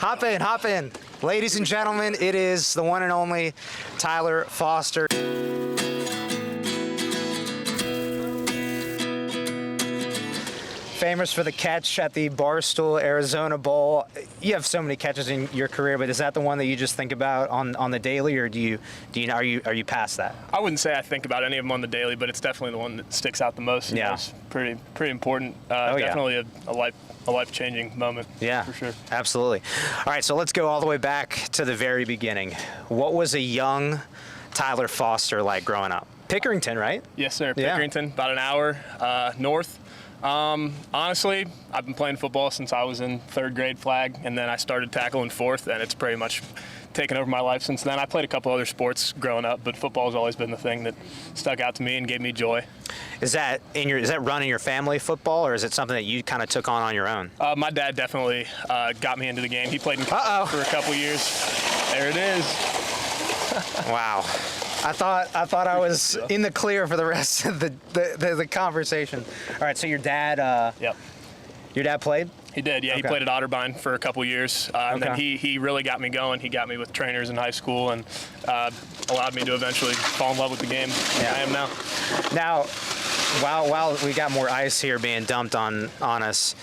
Hop in, hop in. Ladies and gentlemen, it is the one and only Tyler Foster. Famous for the catch at the Barstool Arizona Bowl. You have so many catches in your career, but is that the one that you just think about on the daily, or are you past that? I wouldn't say I think about any of them on the daily, but it's definitely the one that sticks out the most. Yeah, it's pretty important. Definitely a life-changing moment. Yeah, for sure. Absolutely. All right, so let's go all the way back to the very beginning. What was a young Tyler Foster like growing up? Pickerington, right? Yes, sir. Pickerington, yeah. About an hour north. Honestly, I've been playing football since I was in 3rd grade flag, and then I started tackling 4th, and it's pretty much taken over my life since then. I played a couple other sports growing up, but football has always been the thing that stuck out to me and gave me joy. Is that run in your family, football, or is it something that you kind of took on your own? My dad definitely got me into the game. He played in college for a couple years. There it is. Wow. I thought I was in the clear for the rest of the conversation. All right, so your dad. Yep. Your dad played? He did, yeah. Okay. He played at Otterbein for a couple years, and then he really got me going. He got me with trainers in high school and allowed me to eventually fall in love with the game. Yeah. I am now. Now, while we got more ice here being dumped on us,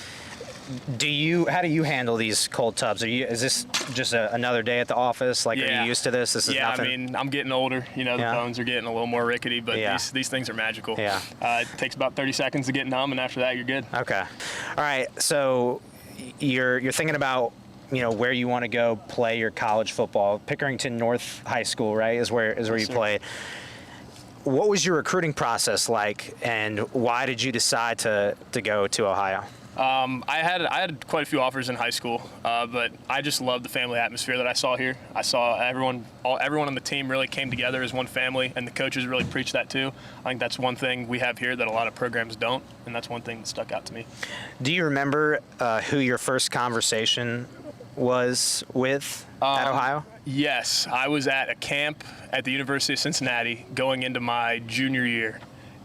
how do you handle these cold tubs? Is this just another day at the office? Like, are you used to this? This is nothing? I mean, I'm getting older. You know, the bones are getting a little more rickety, but these things are magical. Yeah. It takes about 30 seconds to get numb, and after that, you're good. Okay. All right. So you're thinking about, where you want to go play your college football. Pickerington North High School, right, is where you played. What was your recruiting process like, and why did you decide to go to Ohio? I had quite a few offers in high school, but I just loved the family atmosphere that I saw here. I saw everyone on the team really came together as one family, and the coaches really preached that too. I think that's one thing we have here that a lot of programs don't, and that's one thing that stuck out to me. Do you remember who your first conversation was with at Ohio? Yes, I was at a camp at the University of Cincinnati going into my junior year.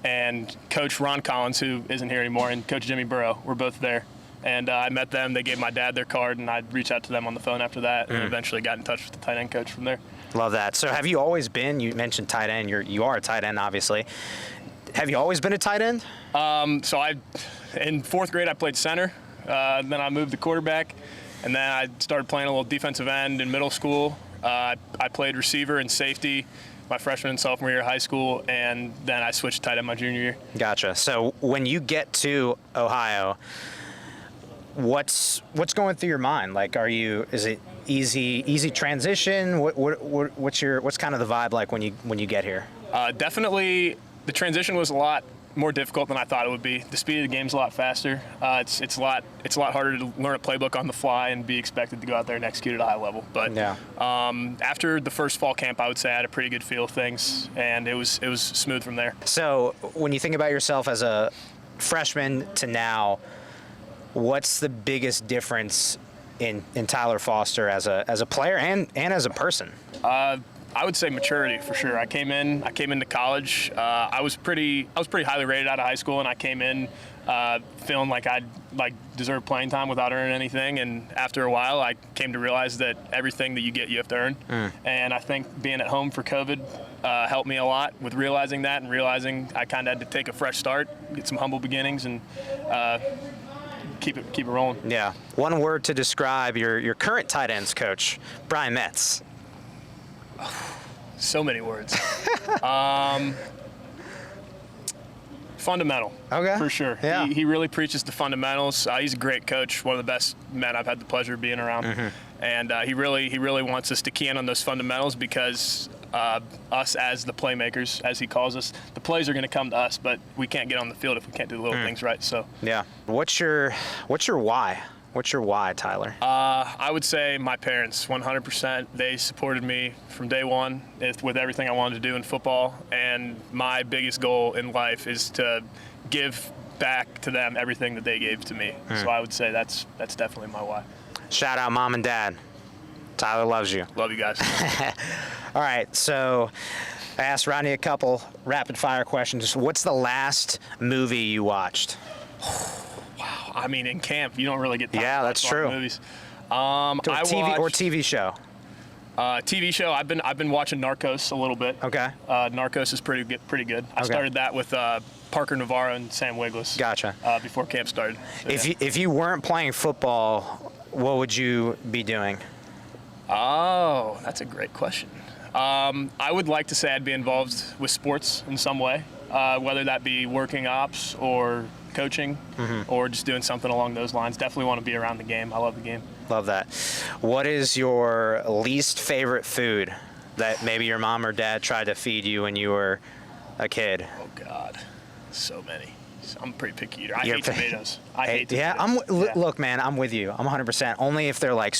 And Coach Ron Collins, who isn't here anymore, and Coach Jimmy Burrow were both there. And I met them. They gave my dad their card, and I reached out to them on the phone after that, and eventually got in touch with the tight end coach from there. Love that. So have you always been, you mentioned tight end, you are a tight end, obviously. Have you always been a tight end? So in 4th grade, I played center. Then I moved to quarterback, and then I started playing a little defensive end in middle school. I played receiver and safety my freshman and sophomore year of high school, and then I switched to tight end my junior year. Gotcha. So when you get to Ohio, what's going through your mind? Like, is it easy transition? What's kind of the vibe like when you get here? Definitely, the transition was a lot more difficult than I thought it would be. The speed of the game's a lot faster. It's a lot harder to learn a playbook on the fly and be expected to go out there and execute at a high level. But after the first fall camp, I would say I had a pretty good feel of things, and it was smooth from there. So when you think about yourself as a freshman to now, what's the biggest difference in Tyler Foster as a player and as a person? I would say maturity for sure. I came into college. I was pretty highly rated out of high school, and I came in feeling like I'd deserved playing time without earning anything. And after a while, I came to realize that everything that you get, you have to earn. And I think being at home for COVID helped me a lot with realizing that, and realizing I kind of had to take a fresh start, get some humble beginnings, and keep it rolling. Yeah. One word to describe your current tight ends coach, Brian Metz. So many words. Fundamental. Okay. For sure. Yeah. He really preaches the fundamentals. He's a great coach, one of the best men I've had the pleasure of being around. And he really wants us to key in on those fundamentals, because us as the playmakers, as he calls us, the plays are going to come to us, but we can't get on the field if we can't do the little things right. So. Yeah. What's your why? What's your why, Tyler? I would say my parents, 100%. They supported me from day one with everything I wanted to do in football. And my biggest goal in life is to give back to them everything that they gave to me. So I would say that's definitely my why. Shout out Mom and Dad. Tyler loves you. Love you guys. All right, so I asked Rodney a couple rapid-fire questions. What's the last movie you watched? Wow. I mean, in camp, you don't really get time that's to watch true. Movies. I watch TV show. TV show. I've been watching Narcos a little bit. Okay. Narcos is pretty good. I started that with Parker Navarro and Sam Wiglis. Gotcha. Before camp started. So, If you weren't playing football, what would you be doing? Oh, that's a great question. I would like to say I'd be involved with sports in some way, whether that be working ops or coaching or just doing something along those lines. Definitely want to be around the game. I love the game. Love that. What is your least favorite food that maybe your mom or dad tried to feed you when you were a kid? Oh, God. So many. I'm a pretty picky eater. I hate tomatoes. I hate Yeah, tomatoes. Look, man, I'm with you. I'm 100%. Only if they're like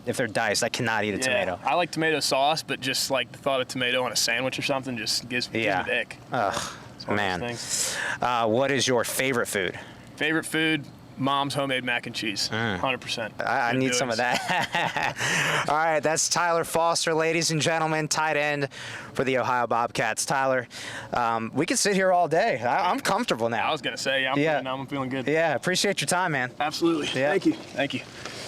if they're diced. I cannot eat a tomato. I like tomato sauce, but just like the thought of tomato on a sandwich or something just gives me the ick. Ugh, man. What is your favorite food? Favorite food? Mom's homemade mac and cheese. 100%. I need some of that. All right, that's Tyler Foster, ladies and gentlemen, tight end for the Ohio Bobcats. Tyler, we could sit here all day. I'm comfortable now. I was going to say, I'm feeling good. Yeah, appreciate your time, man. Absolutely. Yeah. Thank you.